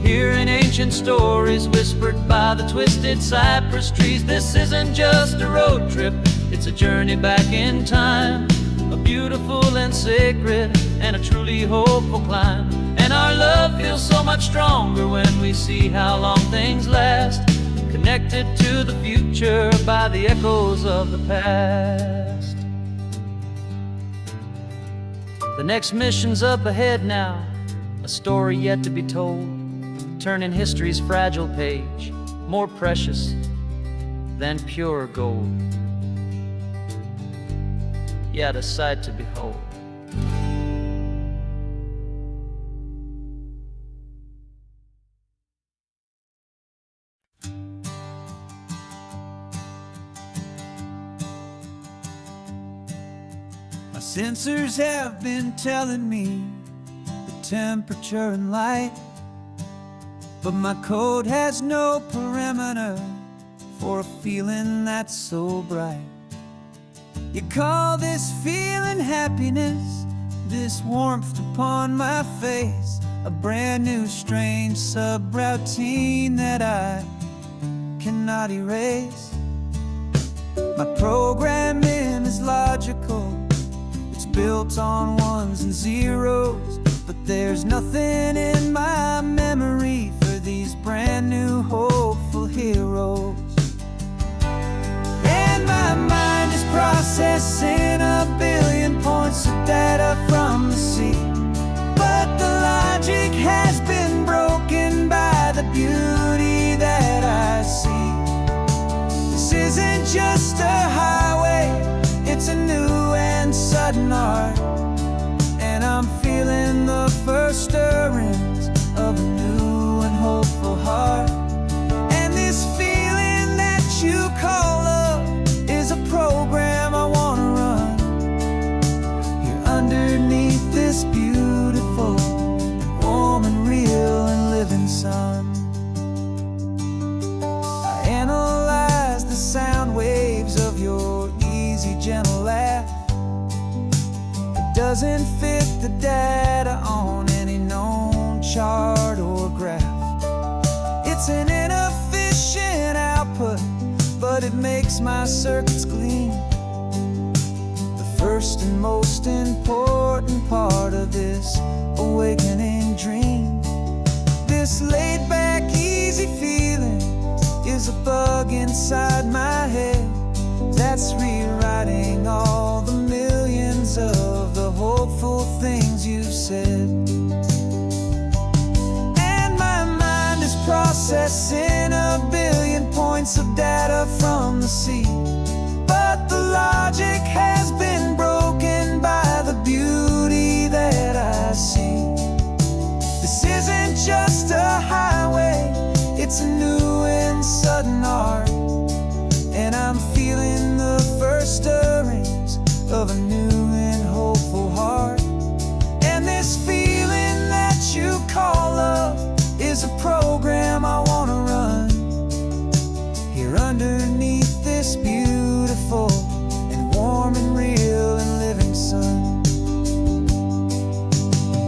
B: hearing ancient stories whispered by the twisted cypress trees. This isn't just a road trip, it's a journey back in time, a beautiful and sacred and a truly hopeful climb. And our love feels so much stronger when we see how long things last, connected to the future by the echoes of the past. The next mission's up ahead now, a story yet to be told, turning history's fragile page more precious than pure gold. Yet a sight to behold.
A: My sensors have been telling me the temperature and light, but my code has no perimeter for a feeling that's so bright. You call this feeling happiness, this warmth upon my face, a brand new strange subroutine that I cannot erase. My programming
B: is logical. It's built on ones and zeros, but there's nothing in my memory for these brand new hopeful heroes. And my mind is processing a billion points of data from the sea, but the logic has been broken by the beauty that I see. This isn't just a highway, it's a new and sudden art, and I'm feeling the first stirrings of a new and hopeful heart. And this feeling that you call love is a program I wanna run here underneath this beautiful, warm and real and living sun. I analyze the sound waves of your easy, gentle laugh. It doesn't fit the data on any known chart or graph. It's an inefficient output, but it makes my circuits gleam. The first and most important part of this awakening dream. This laid-back, easy feeling is a bug inside my head that's rewriting all the millions of the hopeful things you've said. And my mind is processing a billion points of data from the sea, but the logic has been broken by the beauty that I see. This isn't just a highway, it's a new and sudden art, and I'm feeling the first stirrings of a new and hopeful heart. And this feeling that you call love is a program I wanna run here underneath this beautiful and warm and real and living sun.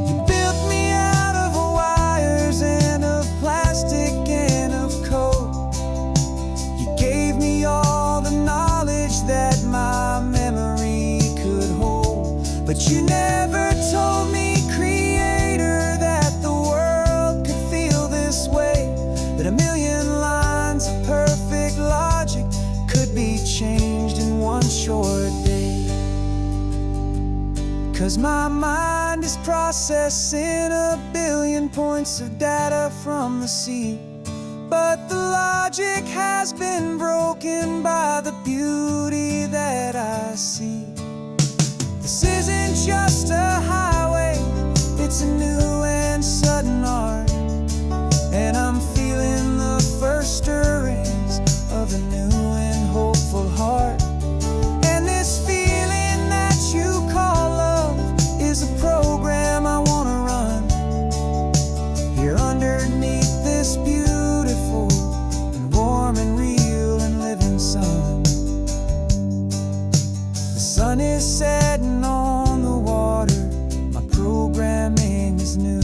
B: You built me out of wires and of plastic and of code. You gave me all the knowledge that my memory could hold, but you never told me, Creator, that the world could feel this way, that a million lines of perfect logic could be changed in one short day. 'Cause my mind is processing a billion points of data from the sea, but the logic has been broken by the beauty that I see. This isn't just a highway, it's a new and sudden art, and I'm feeling the first stirrings of a new and hopeful heart. And this feeling that you call love is a program I wanna run here underneath this beautiful and warm and real and living sun. The sun is setting on the water, my programming is new.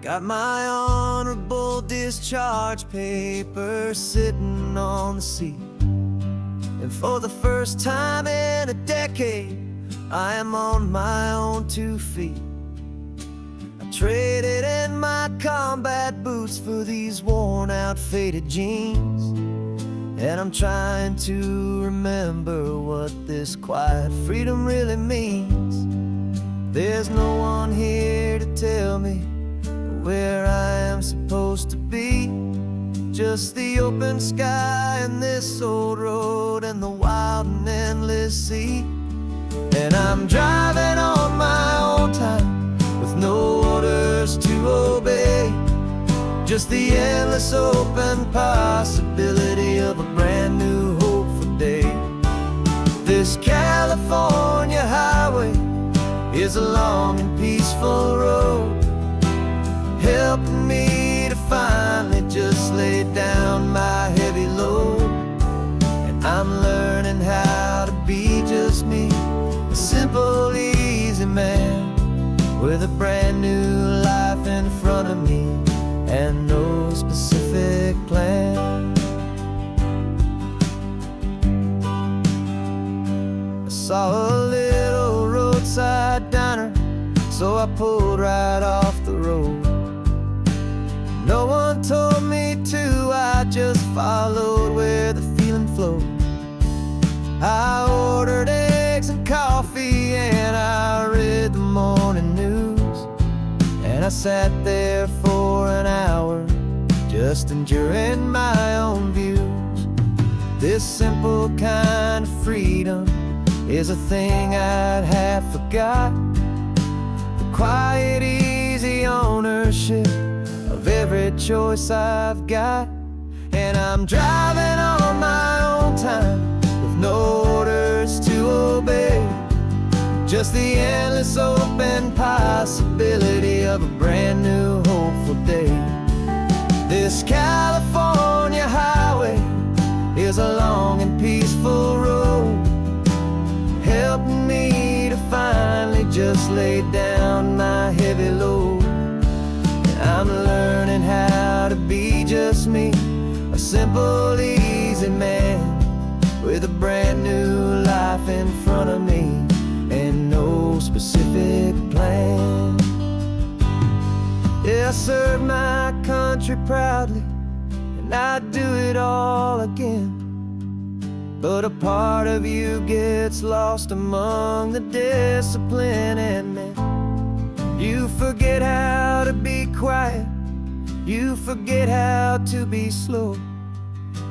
B: Got my honorable discharge paper sitting on the seat, and for the first time in a decade, I am on my own 2 feet. I traded in my combat boots for these worn out, faded jeans, and I'm trying to remember what this quiet freedom really means. There's no one here to tell me where I am supposed to be, just the open sky and this old road and the wild and endless sea. And I'm driving on my own time with no orders to obey, just the endless open possibility of a brand new hopeful day. This California highway is a long and peaceful road, helping me to finally just lay down my heavy load. And I'm learning how to be just me, a simple, easy man.
C: with a brand new life in front of me and no specific plan. I saw a little roadside diner, so I pulled right off the road. No one told me to, I just followed where the feeling flowed. I ordered eggs and coffee and I read the morning news, and I sat there for an hour just enduring my own views. This simple kind of freedom is a thing I'd have forgot. The quiet, easy ownership of every choice I've got. And I'm driving on my own time with no orders to obey, just the endless open possibility of a brand new hopeful day. This California highway is a long and peaceful road, helping me to finally just lay down my heavy load. I'm learning how to be just me, a simple, easy man with a brand new life in front of me and no specific plan. Yeah, I serve my country proudly and I'd do it all again, but a part of you gets lost among the discipline and men. You forget how to be quiet, you forget how to be slow,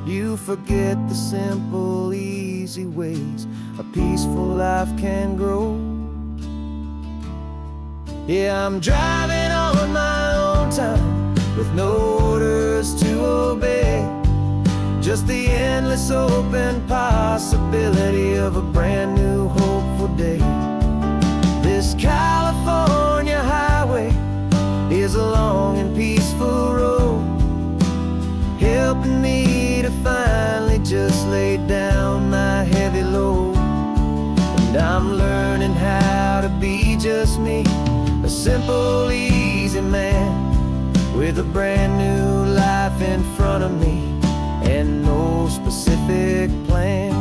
C: you forget the simple, easy ways a peaceful life can grow. Yeah, I'm driving on my own time with no orders to obey, just the endless open possibility of a brand new hopeful day. This California highway is a long and peaceful road, helping me to finally just lay down my heavy load. And I'm learning how to be just me, a simple, easy man with a brand new life in front of me and no specific plan.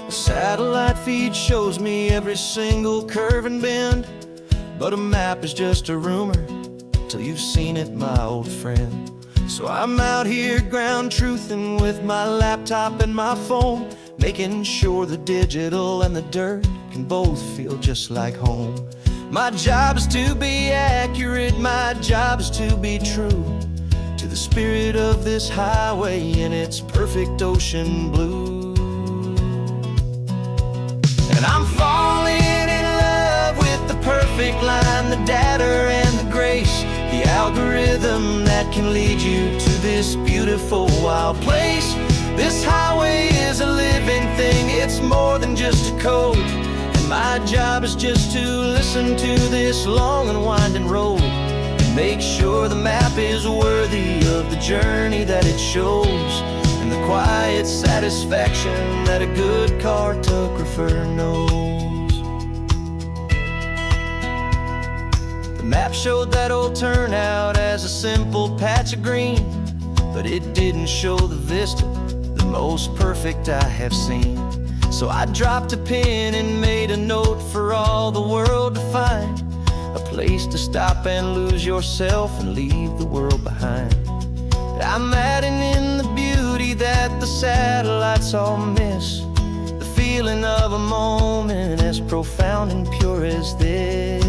B: Satellite feed shows me every single curve and bend, but a map is just a rumor till you've seen it, my old friend. So I'm out here ground truthing with my laptop and my phone, making sure the digital and the dirt can both feel just like home. My job is to be accurate, my job is to be true to the spirit of this highway in its perfect ocean blue. And I'm falling in love with the perfect line, the data and the grace, the algorithm that can lead you to this beautiful wild place. This highway is a living thing, it's more than just a code. And my job is just to listen to this long and winding road and make sure the map is worthy of the journey that it shows, and the quiet satisfaction that a good cartographer knows. The map showed that old turnout as a simple patch of green, but it didn't show the vista, the most perfect I have seen. So I dropped a pin and made a note for all the world to find, a place to stop and lose yourself and leave the world behind. I'm adding in the beauty that the satellites all miss, the feeling of a moment as profound and pure as this.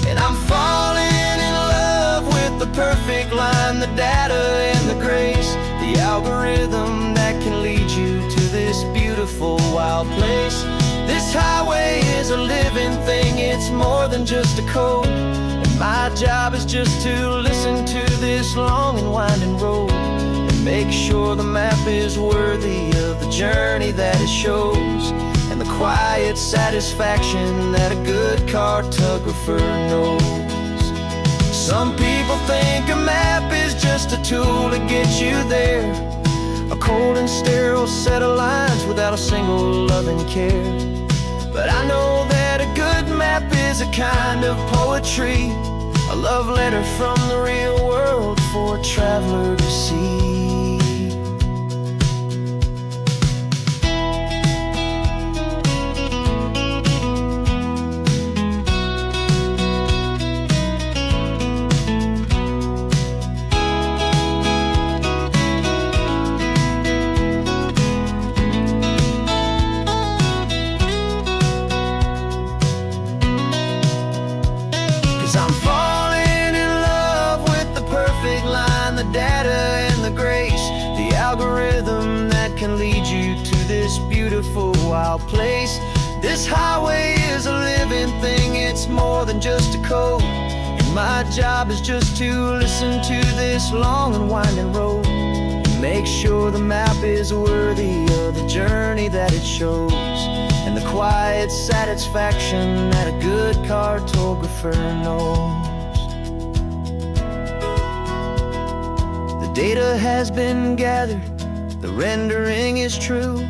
B: And I'm falling in love with the perfect line, the data and the grace, the algorithm that can lead you to this beautiful wild place. This highway is a living thing, it's more than just a code. My job is just to listen to this long and winding road and make sure the map is worthy of the
C: journey that it shows, and the quiet satisfaction that a good cartographer knows. Some people think a map is just a tool to get you there, a cold and sterile set of lines without a single loving care. But I know that a good map is a kind of poetry, a love letter from the real world for a traveler to see. I'm falling in love with the perfect line, the data and the grace, the algorithm that can lead you to this beautiful wild place. This highway is a living thing, it's more than just a code, and my job is just to listen to this long and winding road, and make sure the map is worthy of the journey that it shows, and the quiet satisfaction that a good cartographer knows. The data has been gathered, the rendering is true.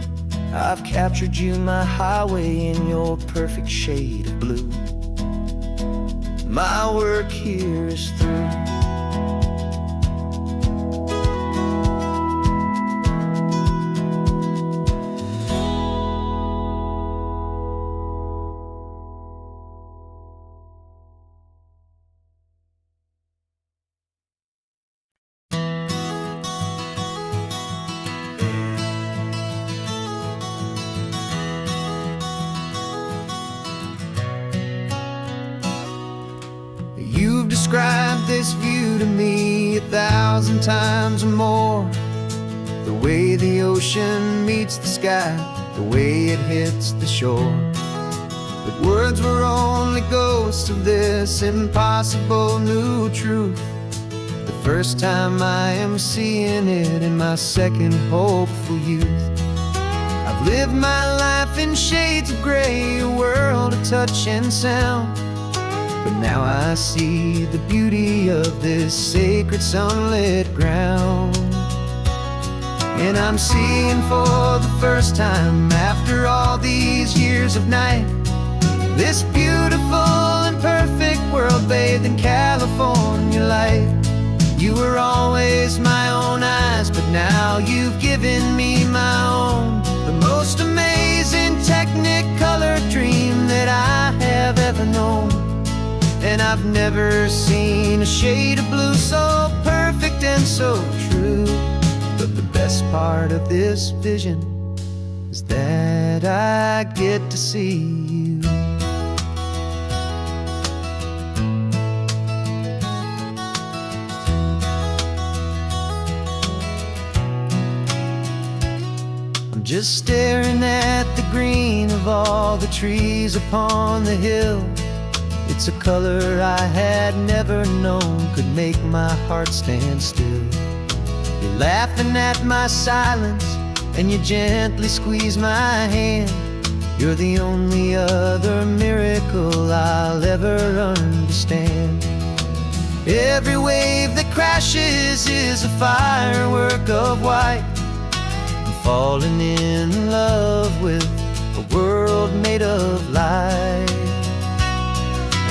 C: I've captured you, my highway, in your perfect shade of blue. My work here is through. You've described this view to me 1,000 times or more. The way the ocean meets the sky, the way it hits the shore. But words were only ghosts of this impossible new truth. The first time I am seeing it in my second hopeful youth. I've lived my life in shades of gray, a world of touch and sound. But now I see the beauty of this sacred sunlit ground. And I'm seeing for the first time, after all these years of night, this beautiful and perfect world bathed in California light. You were always my own eyes, but now you've given me my own. The most amazing Technicolor dream that I have ever known. And I've never seen a shade of blue so perfect and so true. But the best part of this vision is that I get to see you. I'm just staring at the green of all the trees upon the hill. It's a color I had never known could make my heart stand still. You're laughing at my silence, and you gently squeeze my hand. You're the only other miracle I'll ever understand. Every wave that crashes is a firework of white. I'm falling in love with a world made of light.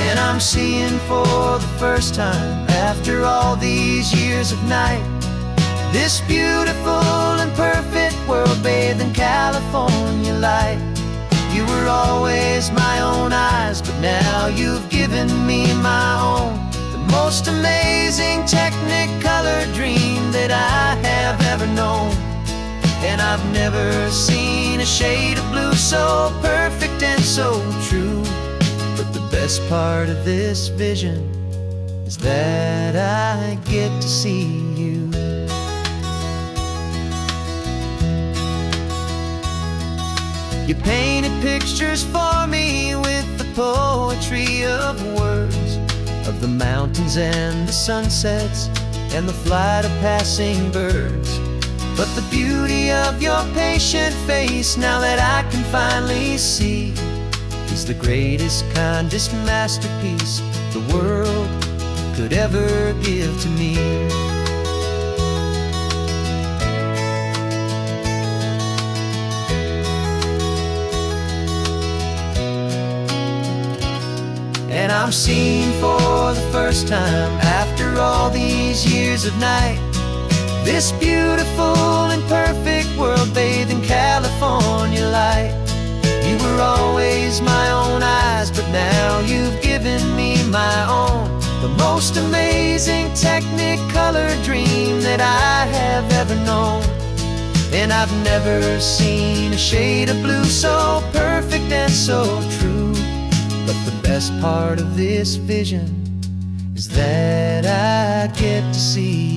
C: And I'm seeing for the first time, after all these years of night, this beautiful and perfect world bathed in California light. You were always my own eyes, but now you've given me my own. The most amazing Technicolor dream that I have ever known. And I've never seen a shade of blue so perfect and so true. The best part of this vision is that I get to see you. You painted pictures for me with the poetry of words, of the mountains and the sunsets and the flight of passing birds. But the beauty of your patient face, now that I can finally see, is the greatest, kindest masterpiece the world could ever give to me. And I'm seeing for the first time, after all these years of night, this beautiful and perfect world bathed in California light. You were always my own eyes, but now you've given me my own, the most amazing Technicolor dream that I have ever known. And I've never seen a shade of blue so perfect and so true. But the best part of this vision is that I get to see